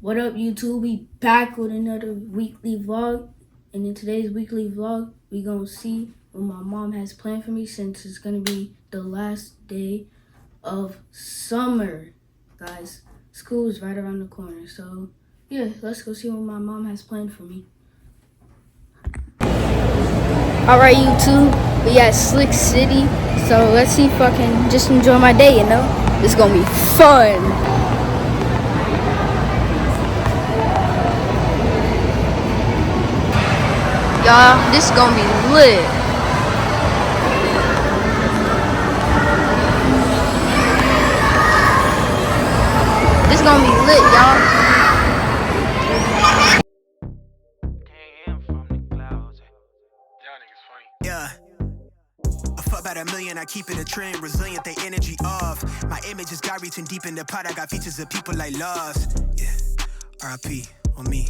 What up, YouTube? We back with another weekly vlog, and in today's weekly vlog, we gonna see what my mom has planned for me since it's gonna be the last day of summer, guys. School is right around the corner, so yeah, let's go see what my mom has planned for me. All right, YouTube, we at Slick City, so let's see if I can just enjoy my day. It's gonna be fun. Y'all, this gonna be lit. This gonna be lit, y'all. Yeah. I fuck about $1 million, I keep it a trend, resilient, they energy off. My image is God reaching deep in the pot, I got features of people like lost. Yeah, R.I.P. on me,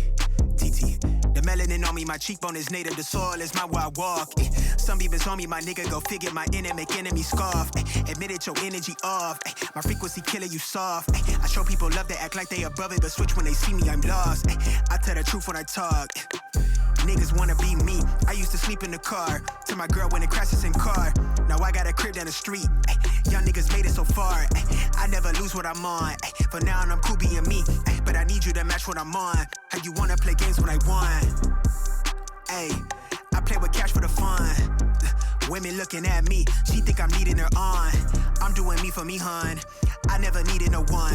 TT. The melanin on me, my cheekbone is native, the soil is my where I walk. Some beavers on me, my nigga, go figure, my inner make enemy scoff. Admit it, your energy off. My frequency killer, you soft. I show people love, they act like they above it, but switch when they see me, I'm lost. I tell the truth when I talk. Niggas wanna be me. I used to sleep in the car till my girl went and crashes in car. Now I got a crib down the street. Young niggas made it so far. I never lose what I'm on. For now I'm cool being me. But I need you to match what I'm on. How you wanna play games when I won? Ay, I play with cash for the fun. Women looking at me, she think I'm needing her on. I'm doing me for me, hun. I never needed no one.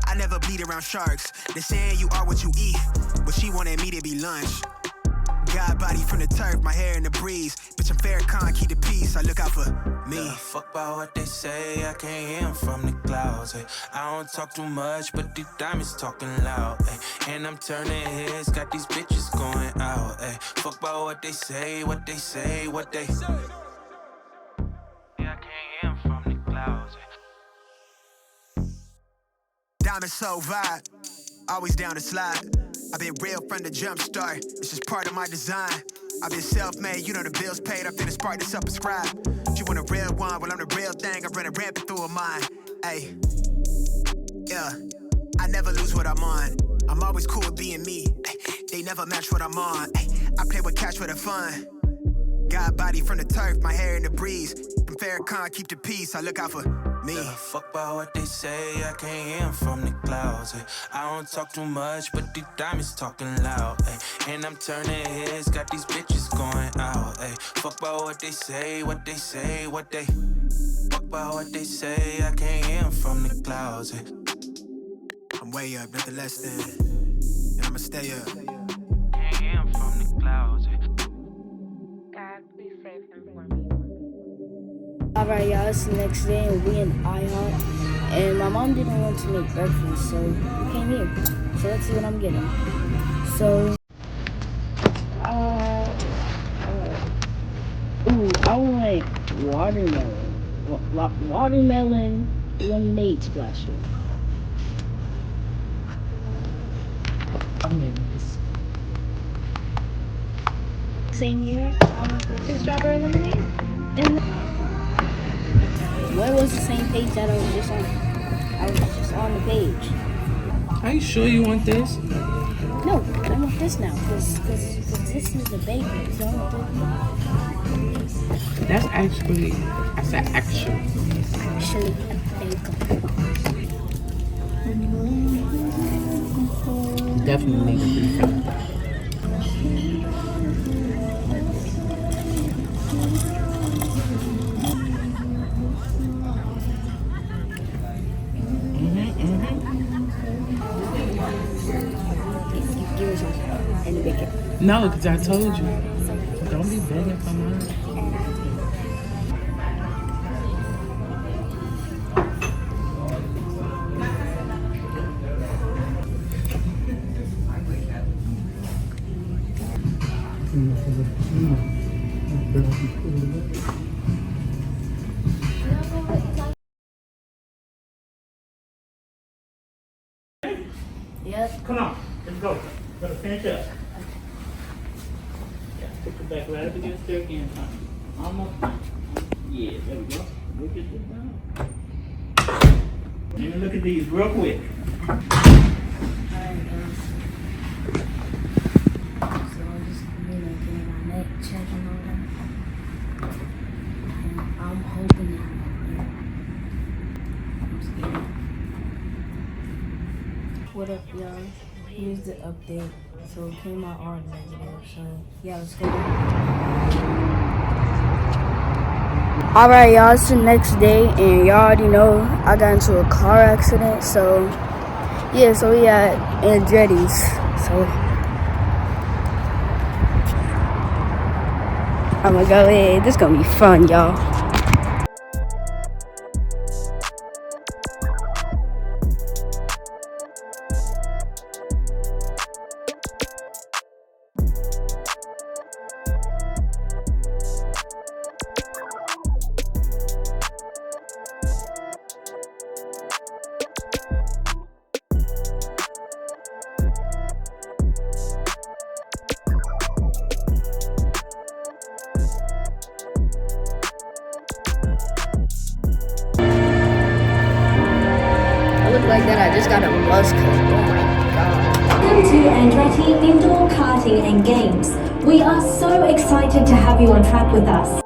I never bleed around sharks. They're saying you are what you eat, but she wanted me to be lunch. God body from the turf, my hair in the breeze. Bitch, I'm Farrakhan, keep the peace. I look out for me. Yeah, fuck about what they say, I can't hear 'em from the clouds. Ay. I don't talk too much, but these diamonds talking loud. Ay. And I'm turning heads, got these bitches going out. Ay. Fuck about what they say, what they say, what they say. Yeah, I can't hear 'em from the clouds. Ay. Diamond so vibe, always down to slide. I've been real from the jump start, it's just part of my design. I've been self-made, you know the bills paid, I'm finna spark to subscribe. You want a real one, well I'm the real thing, I'm running rampant through a mind. Ayy, yeah, I never lose what I'm on. I'm always cool with being me, they never match what I'm on. I play with cash for the fun. God body from the turf, my hair in the breeze. I'm Farrakhan, keep the peace, I look out for me. Yeah, fuck about what they say, I can't hear 'em from the clouds. Ay. I don't talk too much, but these diamonds talking loud. Ay. And I'm turning heads, got these bitches going out. Ay. Fuck about what they say, what they say, what they. Fuck about what they say, I can't hear 'em from the clouds. Ay. I'm way up, nothing less than, and I'ma stay up. Can't hear 'em from the clouds. Ay. God, please save him for me. Alright, y'all, it's the next day, and we in IHOP, and my mom didn't want to make breakfast, so we came here. So let's see what I'm getting. So, I want watermelon lemonade splasher. Same here. Two strawberry lemonade? What was the same page that I was just on? I was just on the page. Are you sure you want this? No, I want this now, because this is the bakery, so I want this. That's actually, I said actually. Actually, a bakery. Definitely make it pretty fun. Give me some and the bacon. No, because I told you. Don't be begging for mine. Yep. Come on, let's go. Gotta finish up. Yeah, put your back right up against there again, huh? Almost done. Yeah, there we go. Look at this now. Let me look at these real quick. So I'm just, getting my neck checked and all that. And I'm hoping that I'm scared. What up, y'all? Here's the update. So it came out all negative. So yeah, let's go. Alright, y'all, it's the next day, and y'all already know I got into a car accident. So yeah, so we at Andretti's. So I'm gonna go in. This is gonna be fun, y'all. I look like that. I just got a buzz cut. Oh my god. Welcome to Andretti Indoor Karting and Games. We are so excited to have you on track with us.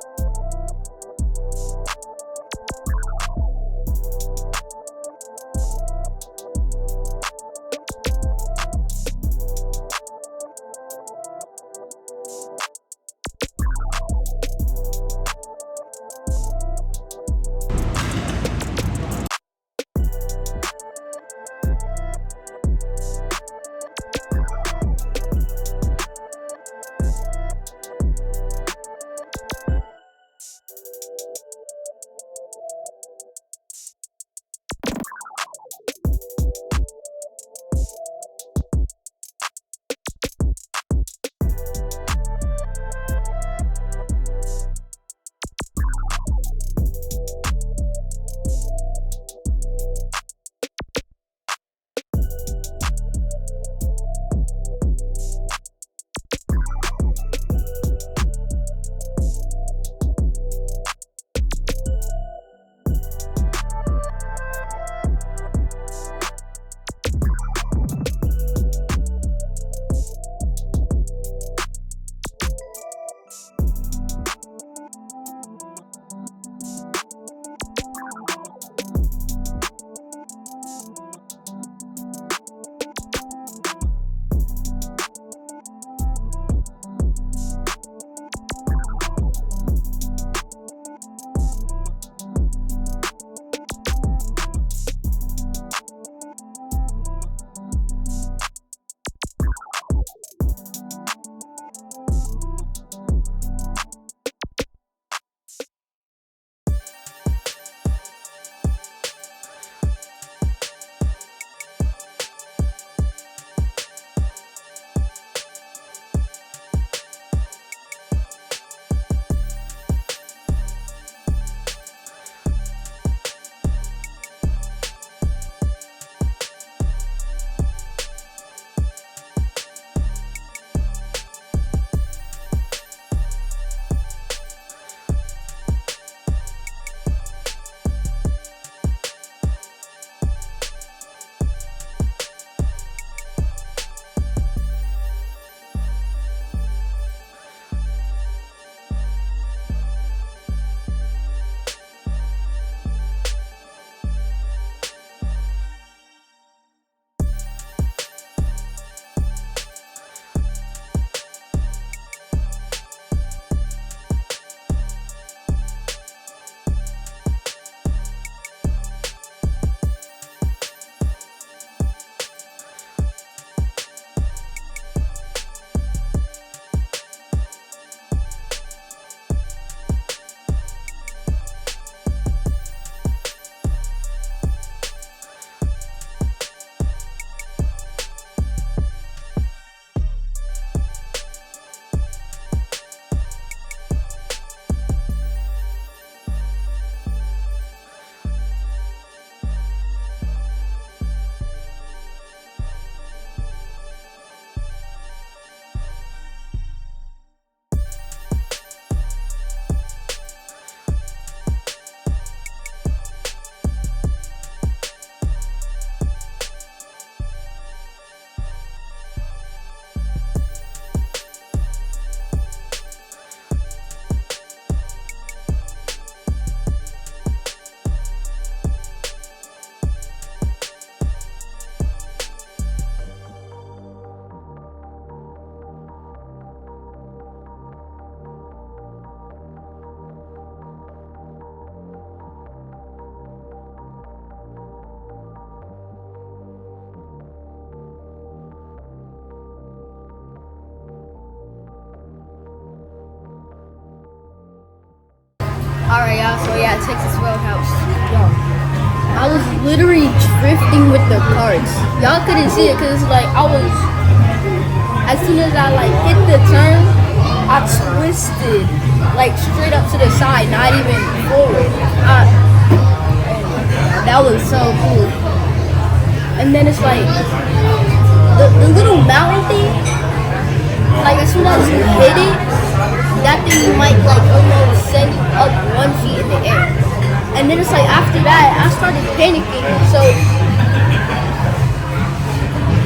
Alright, y'all, so yeah, Texas Roadhouse. Yo, I was literally drifting with the carts. Y'all couldn't see it because like I was, as soon as I like hit the turn, I twisted like straight up to the side, not even forward. That was so cool. And then it's like the little mountain thing, like as soon as you hit it, that thing might like almost send you up 1 feet in the air. And then it's like after that, I started panicking. So,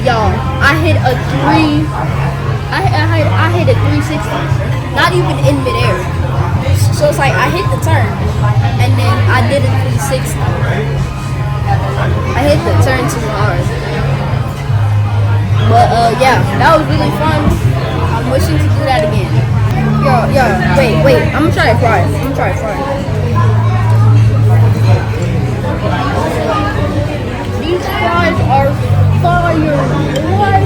y'all, I hit a 360, not even in midair. So it's like I hit the turn, and then I did a 360. I hit the turn too hard. But yeah, that was really fun. I'm wishing to do that again. Yo, wait, I'm gonna try to fry. These fries are fire. What?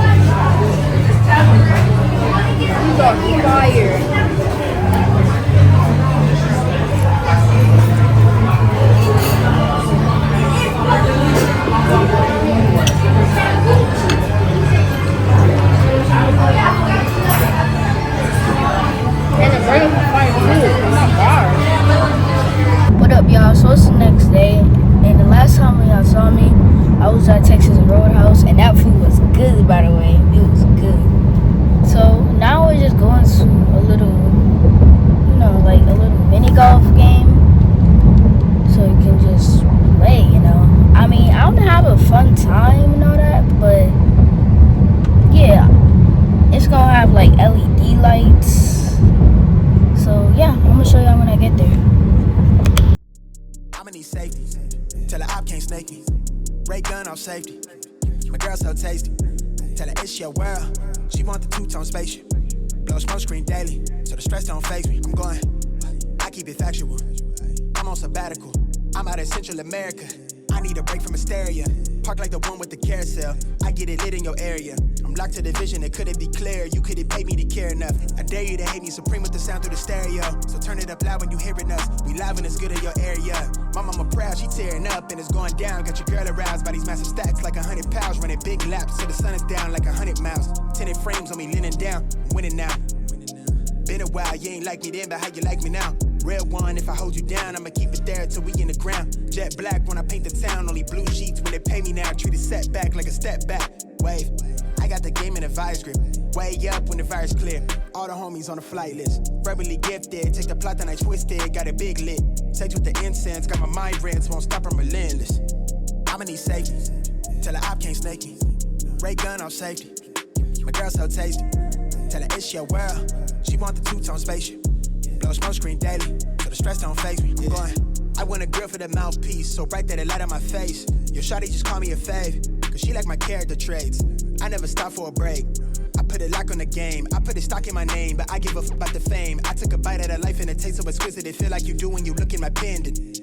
These are fire. And the burgers are fire too. It's not bars. What up, y'all? So it's the next day, and the last time y'all saw me, I was at Texas Roadhouse, and that food was good, by the way. It was good. So now we're just going to a little, like a little mini golf game, so you can just play, I mean, I'm gonna have a fun time and all that, but yeah, it's gonna have like LED lights. So yeah, I'm gonna show y'all when I get there. I'ma need safety. Tell her I can't snake me. Ray gun off safety. My girl so tasty. Tell her it's your world. She want the two-tone spaceship. Blow smoke screen daily, so the stress don't faze me. I'm going. I keep it factual. I'm on sabbatical. I'm out in Central America. I need a break from hysteria. Park like the one with the carousel. I get it lit in your area. I'm locked to the vision, it couldn't be clear. You couldn't pay me to care enough. I dare you to hate me supreme with the sound through the stereo. So turn it up loud when you hearing us. We live and it's good in your area. My mama proud, she tearing up and it's going down. Got your girl aroused by these massive stacks like 100 pounds. Running big laps till the sun is down like 100 miles. Tinted frames on me leaning down. I'm winning now. Been a while, you ain't like me then, but how you like me now? Real one, if I hold you down, I'ma keep it there till we in the ground. Jet black when I paint the town, only blue sheets when they pay me now. Treat a setback like a step back. Wave, I got the game in a vice grip. Way up when the virus clear. All the homies on the flight list. Verbally gifted, take the plot and I twist it. Got it big lit. Sex with the incense, got my mind rents, won't stop, I'm relentless. I'ma need safety. Tell her I can't snake me. Ray gun off safety. My girl so tasty. Tell her it's your world. She want the two-tone spaceship. Blow smoke screen daily, so the stress don't faze me. I'm going. I want a grill for the mouthpiece, so bright that it light on my face. Your shawty just call me a fave, cause she like my character traits. I never stop for a break. I put a lock on the game. I put a stock in my name, but I give a f about the fame. I took a bite out of life and it tastes so exquisite. It feel like you do when you look in my pendant.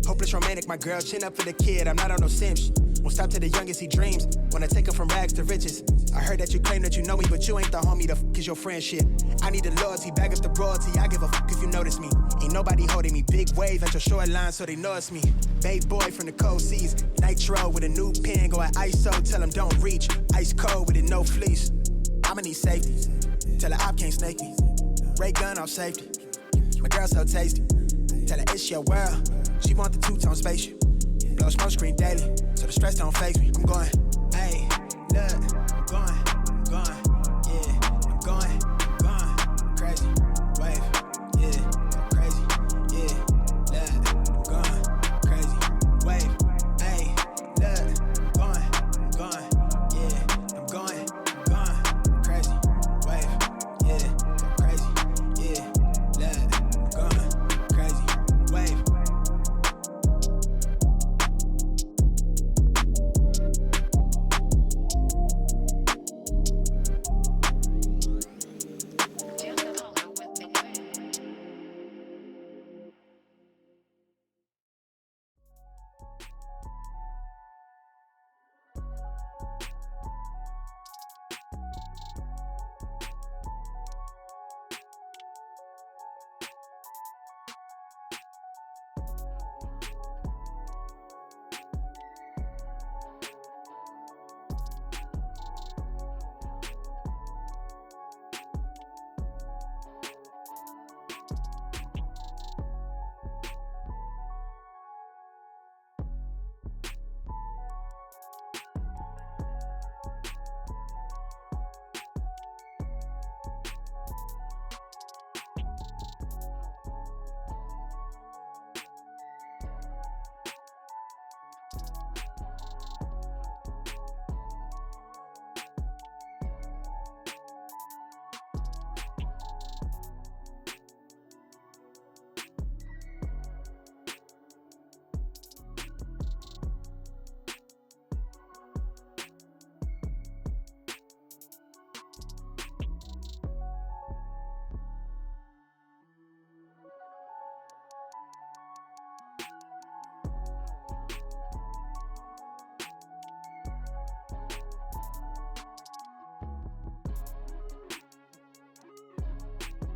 Hopeless romantic, my girl, chin up for the kid. I'm not on no simps. Won't stop till the youngest he dreams. Wanna take him from rags to riches. I heard that you claim that you know me, but you ain't the homie, the f is your friendship. I need the loyalty, bag up the royalty. I give a f if you notice me. Ain't nobody holding me. Big wave at your shoreline, so they know it's me. Babe boy from the cold seas. Nitro with a new pen, go at ISO, tell him don't reach. Ice cold with it, no fleece. I'ma need safety. Tell her I can't snake me. Ray gun off safety. My girl so tasty. Tell her it's your world. She want the two-tone spaceship. Blow smoke screen daily, so the stress don't faze me. I'm going, hey, look, I'm going, yeah, I'm going, crazy, wave, yeah, crazy, yeah, look, I'm going, crazy, wave, hey, look, I'm going, yeah, I'm going, crazy, wave, yeah, crazy, yeah, look, I'm going, crazy, wave.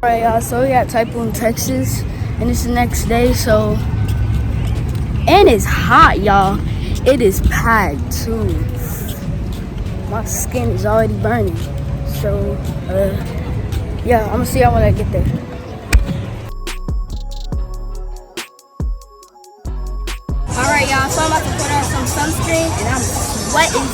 Alright, y'all, so we got Typhoon, Texas, and it's the next day, so, and it's hot, y'all. It is packed, too. My skin is already burning, so, yeah, I'm gonna see y'all when I get there. Alright, y'all, so I'm about to put on some sunscreen, and I'm sweating,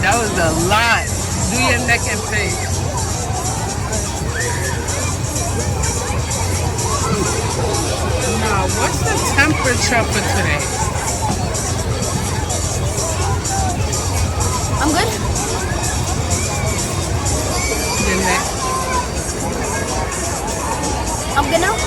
That was a lot. Do your neck and face. Now, what's the temperature for today? I'm good. Your neck. I'm good now.